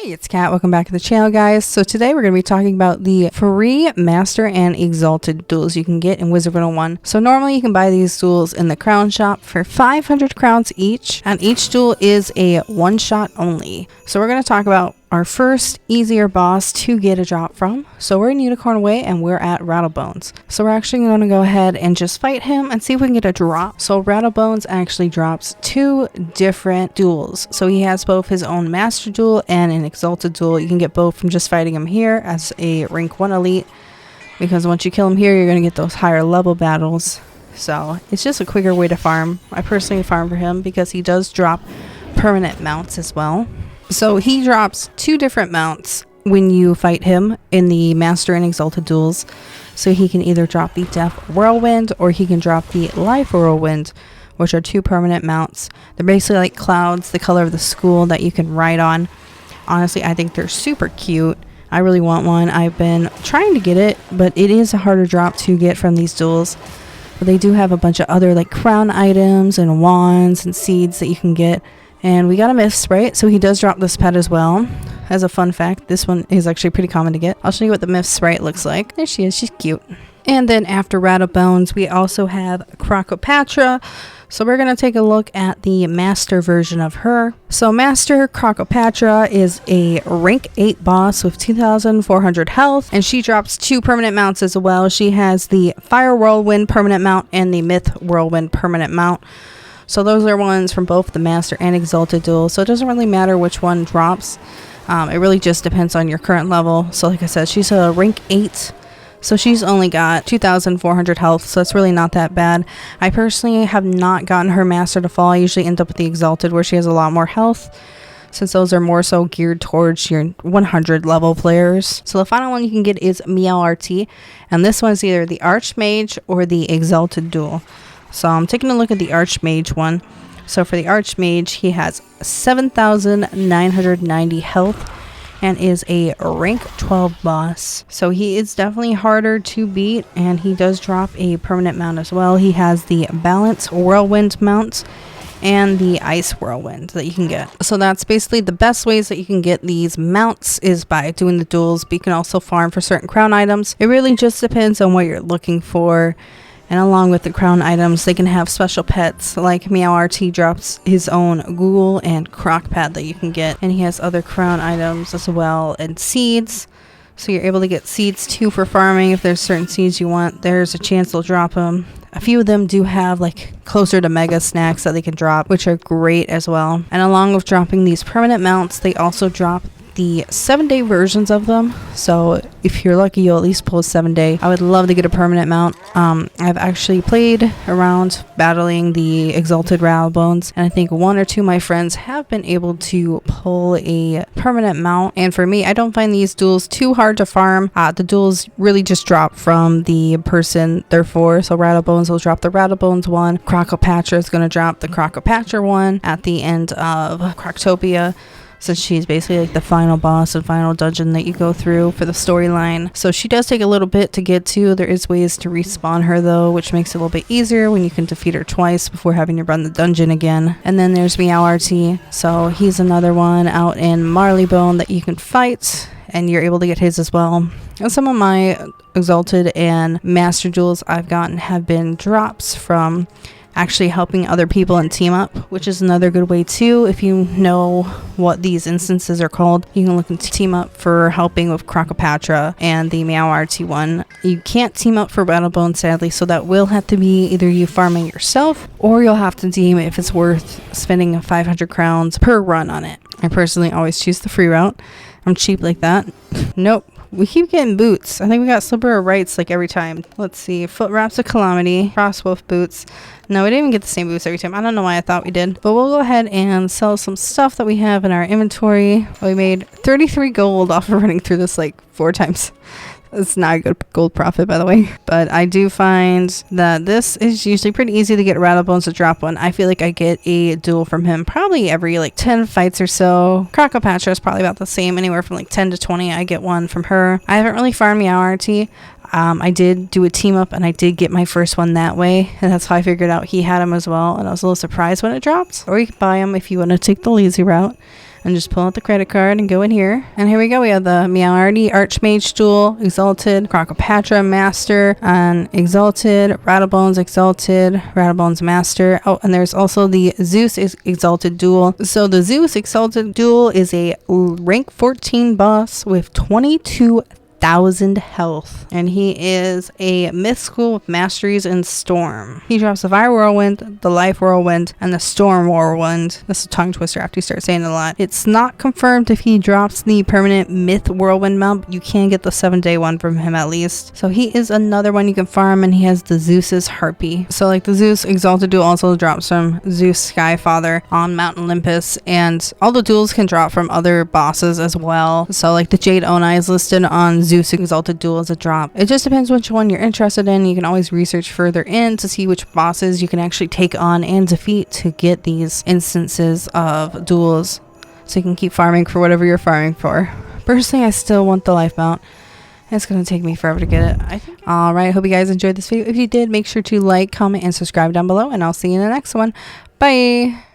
Hey, it's Kat. Welcome back to the channel, guys. So today we're going to be talking about the free Master and Exalted duels you can get in Wizard101. So normally you can buy these duels in the crown shop for 500 crowns each, and each duel is a one-shot only. So we're going to talk about our first easier boss to get a drop from. So we're in Unicorn Way and we're at Rattlebones. So we're actually going to go ahead and just fight him and see if we can get a drop. So Rattlebones actually drops two different duels. So he has both his own Master duel and an Exalted duel. You can get both from just fighting him here as a rank 1 elite, because once you kill him here, you're going to get those higher level battles. So it's just a quicker way to farm. I personally farm for him because he does drop permanent mounts as well. So he drops two different mounts when you fight him in the Master and Exalted duels. So he can either drop the Death Whirlwind or he can drop the Life Whirlwind, which are two permanent mounts. They're basically like clouds, the color of the school that you can ride on. Honestly, I think they're super cute. I really want one. I've been trying to get it, but it is a harder drop to get from these duels. But they do have a bunch of other like crown items and wands and seeds that you can get. And we got a myth sprite, so he does drop this pet as well. As a fun fact, this one is actually pretty common to get. I'll show you what the myth sprite looks like. There she is, she's cute. And then after Rattlebones, we also have Crocopatra. So we're going to take a look at the Master version of her. So Master Crocopatra is a rank 8 boss with 2,400 health, and she drops two permanent mounts as well. She has the Fire Whirlwind permanent mount and the Myth Whirlwind permanent mount. So those are ones from both the Master and Exalted duel. So it doesn't really matter which one drops. It really just depends on your current level. So like I said, she's a rank 8. So she's only got 2,400 health. So it's really not that bad. I personally have not gotten her Master to fall. I usually end up with the Exalted where she has a lot more health, since those are more so geared towards your 100 level players. So the final one you can get is Meowarty. And this one's either the Archmage or the Exalted duel. So I'm taking a look at the Archmage one. So for the Archmage, he has 7,990 health and is a rank 12 boss. So he is definitely harder to beat, and he does drop a permanent mount as well. He has the Balance Whirlwind mount and the Ice Whirlwind that you can get. So that's basically the best ways that you can get these mounts is by doing the duels, but you can also farm for certain crown items. It really just depends on what you're looking for. And along with the crown items, they can have special pets, like Meowarty drops his own Ghoul and Crocopatra that you can get. And he has other crown items as well, and seeds. So you're able to get seeds too for farming. If there's certain seeds you want, there's a chance they'll drop them. A few of them do have like closer to mega snacks that they can drop, which are great as well. And along with dropping these permanent mounts, they also drop the 7-day versions of them. So if you're lucky, you'll at least pull a 7-day. I would love to get a permanent mount. I've actually played around battling the Exalted Rattlebones, and I think one or two of my friends have been able to pull a permanent mount. And for me, I don't find these duels too hard to farm. The duels really just drop from the person they're for. So Rattlebones will drop the Rattlebones one. Crocopatra is going to drop the Crocopatra one at the end of Crocopatra, since she's basically like the final boss and final dungeon that you go through for the storyline. So she does take a little bit to get to. There is ways to respawn her though, which makes it a little bit easier when you can defeat her twice before having to run the dungeon again. And then there's Meowarty. So he's another one out in Marleybone that you can fight, and you're able to get his as well. And some of my Exalted and Master duels I've gotten have been drops from actually helping other people and team up, which is another good way too. If you know what these instances are called, you can look into team up for helping with Crocopatra and the Meowarty one. You can't team up for Rattlebones, sadly, so that will have to be either you farming yourself, or you'll have to deem if it's worth spending 500 crowns per run on it. I personally always choose the free route. I'm cheap like that. Nope. We keep getting boots. I think we got Slipper of Rights like every time. Let's see. Foot Wraps of Calamity. Frostwolf boots. No, we didn't even get the same boots every time. I don't know why I thought we did. But we'll go ahead and sell some stuff that we have in our inventory. We made 33 gold off of running through this like 4 times. It's not a good gold profit, by the way. But I do find that this is usually pretty easy to get Rattlebones to drop one. I feel like I get a duel from him probably every like 10 fights or so. Crocopatra is probably about the same. Anywhere from like 10 to 20 I get one from her. I haven't really farmed Meowarty. I did do a team up and I did get my first one that way, and that's how I figured out he had him as well, and I was a little surprised when it dropped. Or you can buy him if you want to take the lazy route and just pull out the credit card and go in here. And here we go. We have the Meowarty Archmage duel, exalted, Crocopatra master, and exalted, Rattlebones exalted, Rattlebones master. Oh, and there's also the Zeus exalted duel. So the Zeus exalted duel is a rank 14 boss with 22,000 health, and he is a myth school with masteries in storm. He drops the fire whirlwind, the life whirlwind, and the storm whirlwind. That's a tongue twister after you start saying it a lot. It's not confirmed if he drops the permanent myth whirlwind mount, but you can get the 7-day one from him at least. So he is another one you can farm, and he has the Zeus's harpy. So like the Zeus exalted duel also drops from Zeus Skyfather on Mount Olympus, and all the duels can drop from other bosses as well. So like the Jade Onai is listed on Zeus exalted duel as a drop. It just depends which one you're interested in. You can always research further in to see which bosses you can actually take on and defeat to get these instances of duels, so you can keep farming for whatever you're farming for. Personally, I still want the life mount. It's gonna take me forever to get it, I think. Alright, hope you guys enjoyed this video. If you did, make sure to like, comment, and subscribe down below, and I'll see you in the next one. Bye!